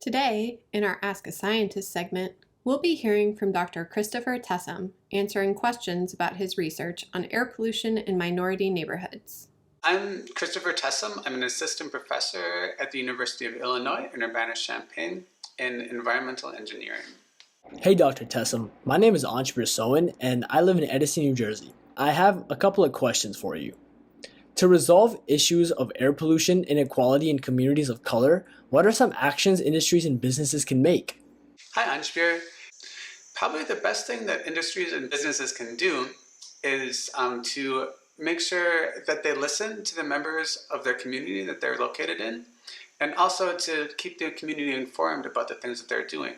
Today, in our Ask a Scientist segment, we'll be hearing from Dr. Christopher Tessum, answering questions about his research on air pollution in minority neighborhoods. I'm Christopher Tessum. I'm an assistant professor at the University of Illinois in Urbana-Champaign in environmental engineering. Hey Dr. Tessum, my name is Ansh Sowen and I live in Edison, New Jersey. I have a couple of questions for you. To resolve issues of air pollution inequality in communities of color, what are some actions industries and businesses can make? Hi, Anshbir. Probably the best thing that industries and businesses can do is to make sure that they listen to the members of their community that they're located in, and also to keep the community informed about the things that they're doing.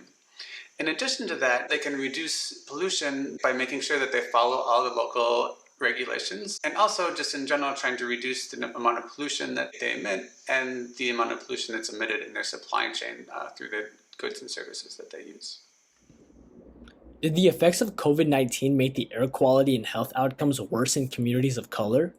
In addition to that, they can reduce pollution by making sure that they follow all the local regulations, and also just in general trying to reduce the amount of pollution that they emit and the amount of pollution that's emitted in their supply chain through the goods and services that they use. Did the effects of COVID-19 make the air quality and health outcomes worse in communities of color?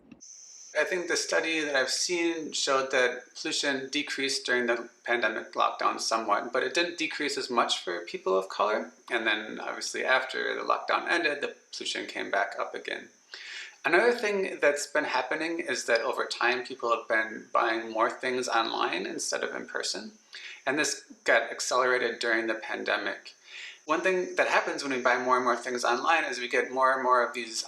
I think the study that I've seen showed that pollution decreased during the pandemic lockdown somewhat, but it didn't decrease as much for people of color. And then obviously after the lockdown ended, the pollution came back up again. Another thing that's been happening is that over time, people have been buying more things online instead of in person. And this got accelerated during the pandemic. One thing that happens when we buy more and more things online is we get more and more of these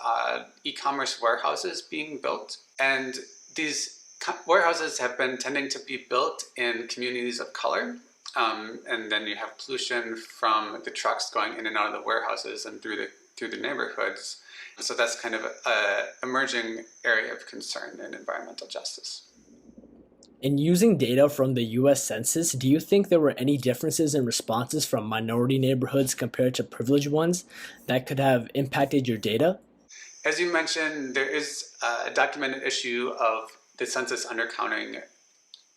e-commerce warehouses being built. And these warehouses have been tending to be built in communities of color. And then you have pollution from the trucks going in and out of the warehouses and through the neighborhoods. So that's kind of an emerging area of concern in environmental justice. In using data from the US Census, do you think there were any differences in responses from minority neighborhoods compared to privileged ones that could have impacted your data? As you mentioned, there is a documented issue of the census undercounting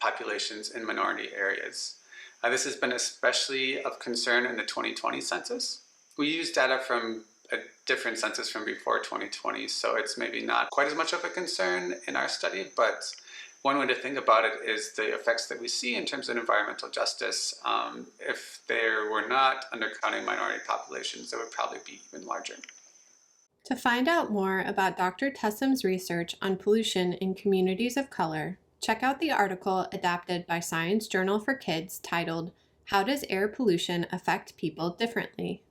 populations in minority areas. This has been especially of concern in the 2020 census. We use data from a different census from before 2020, so it's maybe not quite as much of a concern in our study, but one way to think about it is the effects that we see in terms of environmental justice. If there were not undercounting minority populations, they would probably be even larger. To find out more about Dr. Tessum's research on pollution in communities of color, check out the article adapted by Science Journal for Kids titled, "How Does Air Pollution Affect People Differently?"